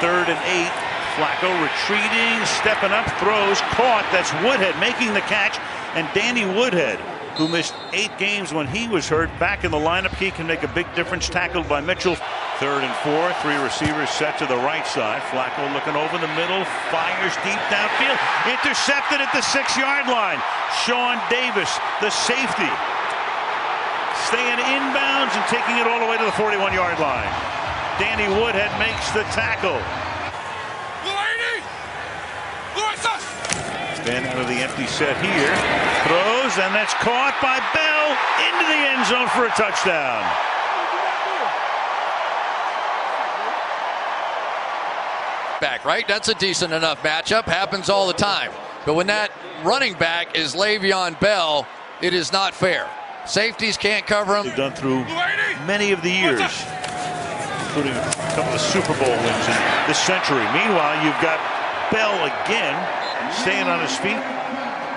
3rd and 8. Flacco retreating, stepping up, throws, caught. That's Woodhead making the catch. And Danny Woodhead, who missed 8 games when he was hurt, back in the lineup. He can make a big difference, tackled by Mitchell. 3rd and 4, 3 receivers set to the right side. Flacco looking over the middle, fires deep downfield, intercepted at the 6-yard line. Sean Davis, the safety, staying inbounds and taking it all the way to the 41-yard line. Danny Woodhead makes the tackle. Then out of the empty set here, throws, and that's caught by Bell into the end zone for a touchdown. Back, right? That's a decent enough matchup. Happens all the time. But when that running back is Le'Veon Bell, it is not fair. Safeties can't cover him. They've done through many of the years, including a couple of Super Bowl wins in this century. Meanwhile, you've got Bell again, staying on his feet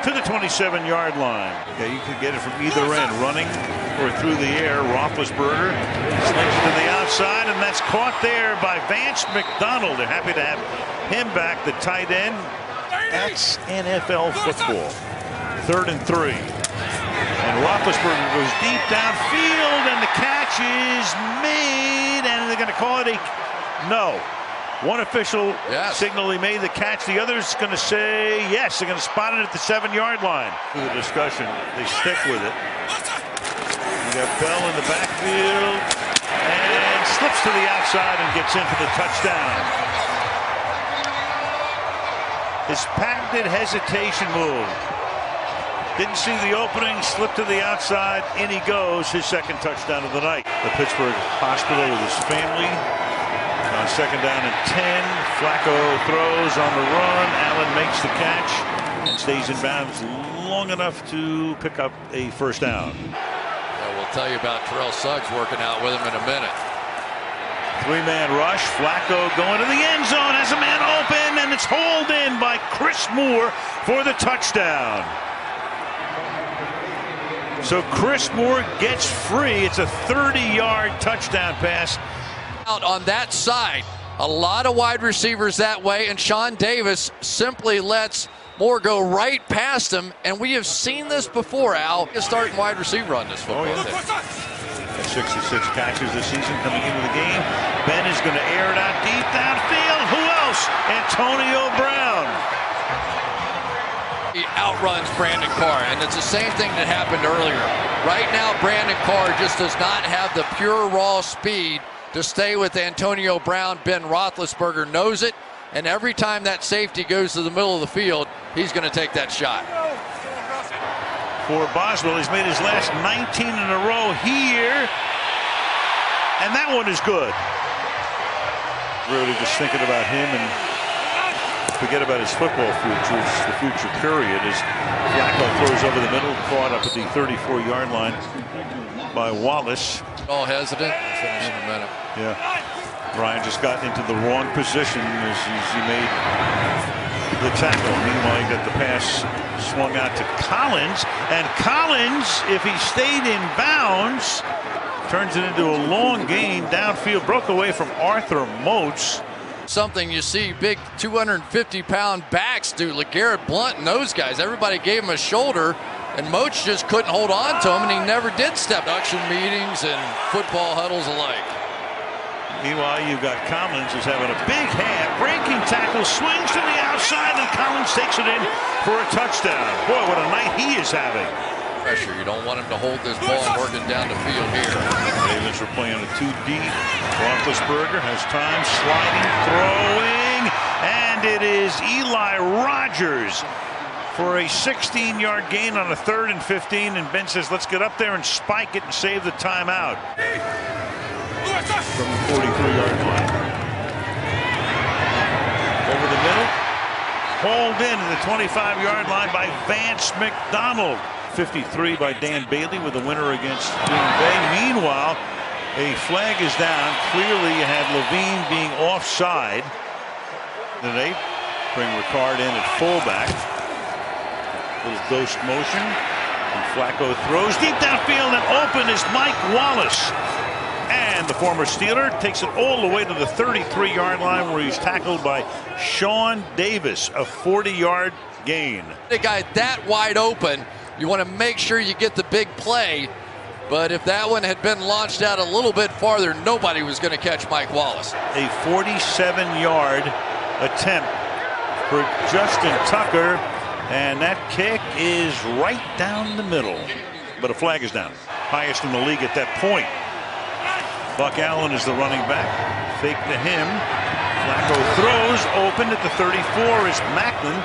to the 27-yard line. Yeah, you could get it from either end, running or through the air. Roethlisberger slings it to the outside, and that's caught there by Vance McDonald. They're happy to have him back, the tight end. That's NFL football. 3rd and 3. And Roethlisberger goes deep downfield, and the catch is made, and they're going to call it a no. One official signal he made the catch. The other's going to say yes. They're going to spot it at the 7-yard line. Through the discussion, they stick with it. You got Bell in the backfield and slips to the outside and gets in for the touchdown. His patented hesitation move. Didn't see the opening, slipped to the outside, in he goes, his 2nd touchdown of the night. The Pittsburgh hospital with his family. On 2nd down and 10, Flacco throws on the run. Allen makes the catch and stays in bounds long enough to pick up a 1st down. We'll tell you about Terrell Suggs working out with him in a minute. 3-man rush. Flacco going to the end zone, has a man open, and it's hauled in by Chris Moore for the touchdown. So Chris Moore gets free. It's a 30-yard touchdown pass. Out on that side, a lot of wide receivers that way, and Sean Davis simply lets Moore go right past him, and we have seen this before, Al. A starting wide receiver on this football team. 66 catches this season coming into the game. Ben is going to air it out deep downfield. Who else? Antonio Brown. He outruns Brandon Carr, and it's the same thing that happened earlier. Right now, Brandon Carr just does not have the pure raw speed to stay with Antonio Brown. Ben Roethlisberger knows it, and every time that safety goes to the middle of the field, he's going to take that shot. For Boswell, he's made his last 19 in a row here, and that one is good. Really just thinking about him and forget about his football future, the future period, as Flacco throws over the middle, caught up at the 34-yard line by Wallace. All hesitant. We'll finish in a minute. Yeah. Ryan just got into the wrong position as he made the tackle. Meanwhile, he got the pass swung out to Collins. And Collins, if he stayed in bounds, turns it into a long gain downfield. Broke away from Arthur Moats. Something you see big 250-pound backs do. LeGarrette Blount and those guys. Everybody gave him a shoulder. And Moach just couldn't hold on to him, and he never did step. Production meetings and football huddles alike. Meanwhile, you've got Collins who's having a big half. Breaking tackle, swings to the outside, and Collins takes it in for a touchdown. Boy, what a night he is having. Pressure. You don't want him to hold this ball and work it down the field here. Ravens are playing a 2 deep. Roethlisberger has time, sliding, throwing, and it is Eli Rogers for a 16-yard gain on a 3rd and 15, and Ben says, let's get up there and spike it and save the timeout. From the 43-yard line. Over the middle. Hauled in at the 25-yard line by Vance McDonald. 53 by Dan Bailey with the winner against Green Bay. Meanwhile, a flag is down. Clearly you had Levine being offside. Then they bring Ricard in at fullback. Little ghost motion. And Flacco throws deep downfield, and open is Mike Wallace. And And the former Steeler takes it all the way to the 33-yard line where he's tackled by Sean Davis, a 40-yard gain. The guy that wide open, you want to make sure you get the big play. But if that one had been launched out a little bit farther, nobody was going to catch Mike Wallace. A 47-yard attempt for Justin Tucker, and that kick is right down the middle. But a flag is down. Highest in the league at that point. Buck Allen is the running back. Fake to him. Flacco throws. Open at the 34 is Macklin.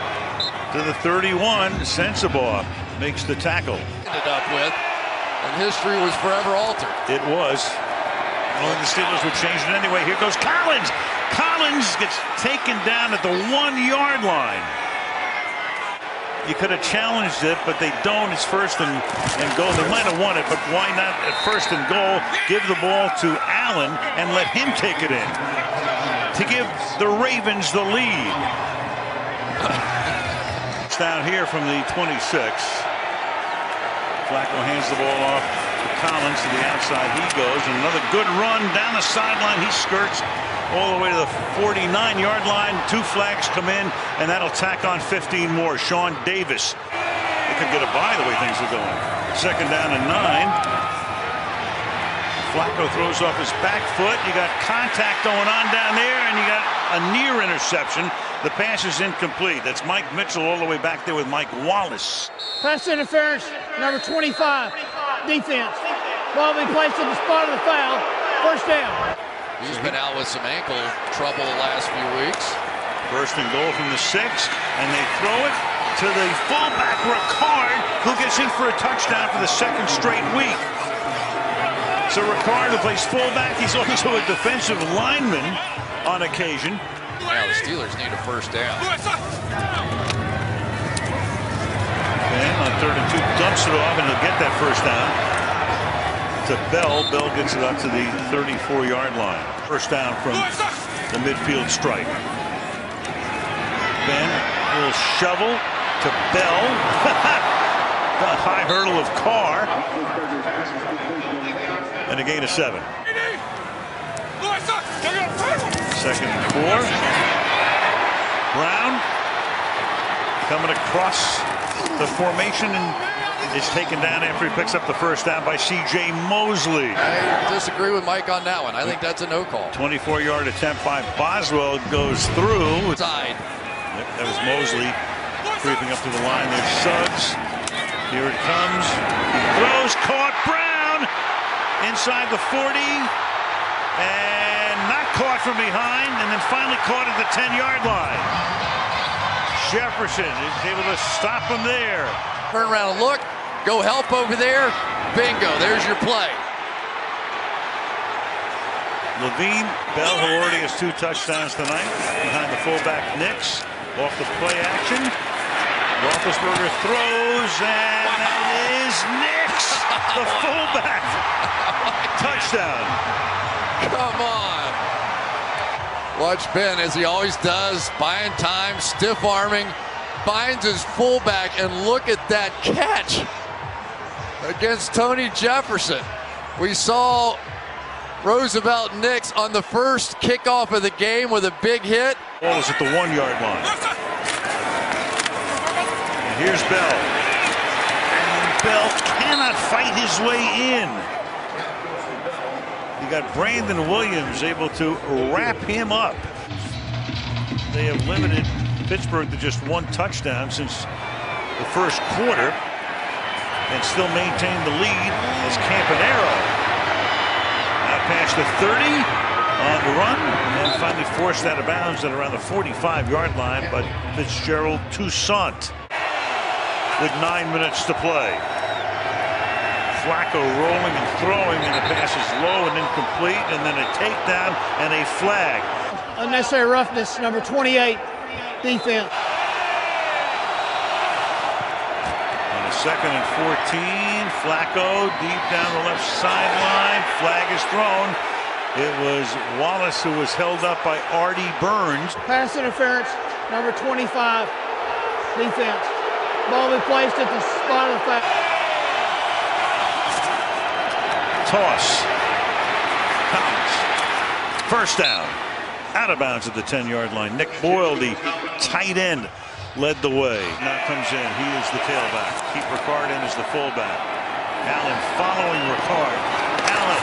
To the 31, Sensabaugh makes the tackle. Ended up with, and history was forever altered. It was. Well, the Steelers would change it anyway. Here goes Collins. Collins gets taken down at the 1-yard line. You could have challenged it, but they don't. It's first and goal. They might have won it, but why not at first and goal give the ball to Allen and let him take it in to give the Ravens the lead. It's down here from the 26. Flacco hands the ball off to Collins to the outside. He goes, and another good run down the sideline. He skirts all the way to the 49-yard line. 2 flags come in, and that'll tack on 15 more. Sean Davis. They could get a bye the way things are going. Second down and 9. Flacco throws off his back foot. You got contact going on down there, and you got a near interception. The pass is incomplete. That's Mike Mitchell all the way back there with Mike Wallace. Pass interference, number 25, defense. Ball be placed in the spot of the foul. First down. He's been out with some ankle trouble the last few weeks. First and goal from the 6, and they throw it to the fullback Ricard, who gets in for a touchdown for the second straight week. So Ricard, who plays fullback, he's also a defensive lineman on occasion. Now the Steelers need a first down. And on 3rd and 2, dumps it off, and he'll get that first down to Bell. Bell gets it up to the 34-yard line. First down from the midfield stripe. Ben, a little shovel to Bell. The high hurdle of Carr. And a gain of 7. Second and 4. Brown coming across the formation and is taken down after he picks up the first down by C.J. Mosley. I disagree with Mike on that one. I think that's a no call. 24-yard attempt by Boswell goes through. Side. Yep, that was Mosley creeping up to the line. There's Suggs. Here it comes. He throws, caught. Brown inside the 40. And not caught from behind. And then finally caught at the 10-yard line. Jefferson is able to stop him there. Turn around and look. Go help over there. Bingo. There's your play. Levine, Bell, who already has 2 touchdowns tonight, behind the fullback Nix. Off the play action. Roethlisberger throws, and that is Nix, the fullback. Touchdown. Come on. Watch Ben, as he always does, buying time, stiff arming, finds his fullback, and look at that catch against Tony Jefferson. We saw Roosevelt Nix on the first kickoff of the game with a big hit. Ball is at the 1-yard line. And here's Bell. And Bell cannot fight his way in. You got Brandon Williams able to wrap him up. They have limited Pittsburgh to just 1 touchdown since the first quarter and still maintain the lead as Campanaro now past the 30 on the run and finally forced out of bounds at around the 45-yard line by Fitzgerald Toussaint with 9 minutes to play. Flacco rolling and throwing, and the pass is low and incomplete, and then a takedown and a flag. Unnecessary roughness, number 28, defense. On a 2nd and 14, Flacco deep down the left sideline. Flag is thrown. It was Wallace who was held up by Artie Burns. Pass interference, number 25, defense. Ball be placed at the spot of the foul. Toss. Collins. First down. Out of bounds at the 10-yard line. Nick Boyle, the tight end, led the way. Now comes in. He is the tailback. Keep Ricard in as the fullback. Allen following Ricard. Allen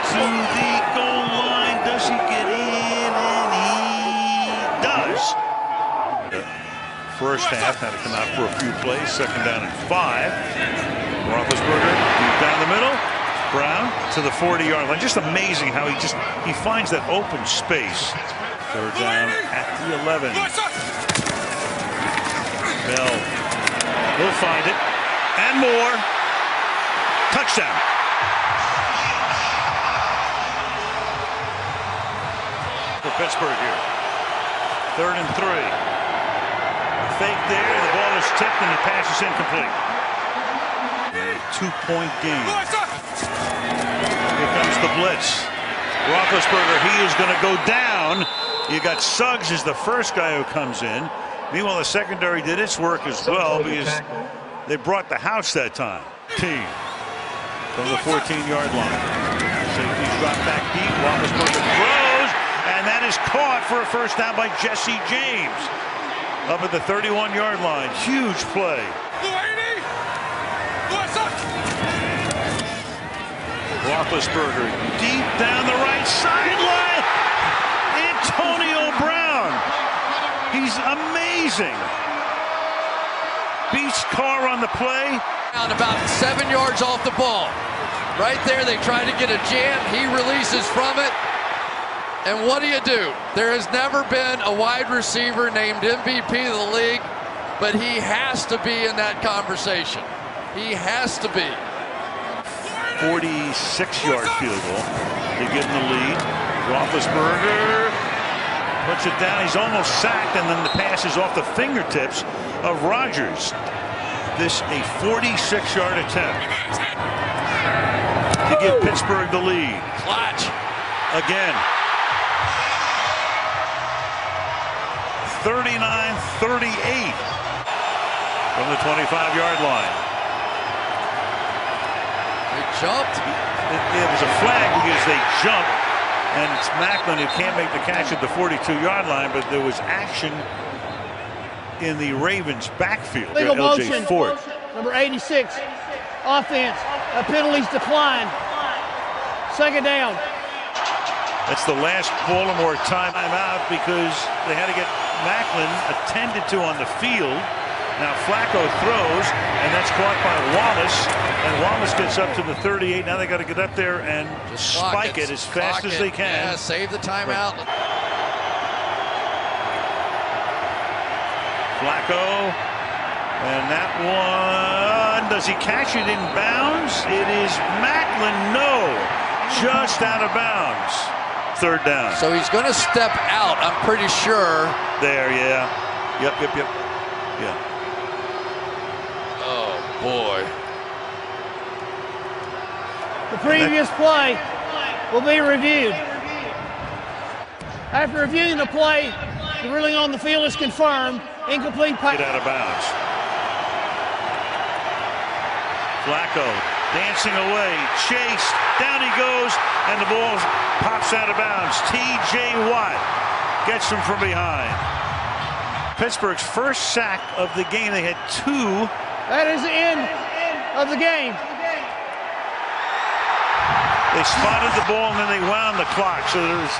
to the goal line. Does he get in? And he does. First half had to come out for a few plays. Second down and 5. Roethlisberger deep down the middle. Brown to the 40-yard line. Just amazing how he finds that open space. Third down at the 11. Bell will find it and more. Touchdown. For Pittsburgh here. 3rd and 3. Fake there. The ball is tipped and the pass is incomplete. 2-point game. Here comes the blitz. Roethlisberger, he is going to go down. You got Suggs as the first guy who comes in. Meanwhile, the secondary did its work as well because they brought the house that time. Team from the 14-yard line. Safety's dropped back deep. Roethlisberger throws, and that is caught for a first down by Jesse James. Up at the 31-yard line. Huge play. Roethlisberger deep down the right sideline. Antonio Brown. He's amazing. Beats Carr on the play. Down about 7 yards off the ball. Right there, they try to get a jam. He releases from it. And what do? There has never been a wide receiver named MVP of the league, but he has to be in that conversation. He has to be. 46-yard field goal to give him the lead. Roethlisberger puts it down. He's almost sacked, and then the pass is off the fingertips of Rodgers. This a 46-yard attempt to give Pittsburgh the lead. Clutch. Again. 39-38 from the 25-yard line. They jumped. It was a flag because they jumped, and it's Macklin who can't make the catch at the 42-yard line, but there was action in the Ravens' backfield. Legal motion. Ford. Number 86. Offense. Penalties decline. Second down. That's the last Baltimore timeout because they had to get Macklin attended to on the field. Now Flacco throws, and that's caught by Wallace, and Wallace gets up to the 38. Now they got to get up there and just spike it as fast as they can. Yeah, save the timeout. Flacco, and that one, does he catch it in bounds? It is Macklin, no, just out of bounds. Third down. So he's going to step out, I'm pretty sure. There, yeah. Yep. Yeah. Oh, boy. The previous play will be reviewed. After reviewing the play, the ruling on the field is confirmed. Incomplete pass. Get out of bounds. Flacco dancing away, chased, down he goes, and the ball pops out of bounds. T.J. Watt gets him from behind. Pittsburgh's first sack of the game. They had 2. That is the end of the game. They spotted the ball and then they wound the clock. So there's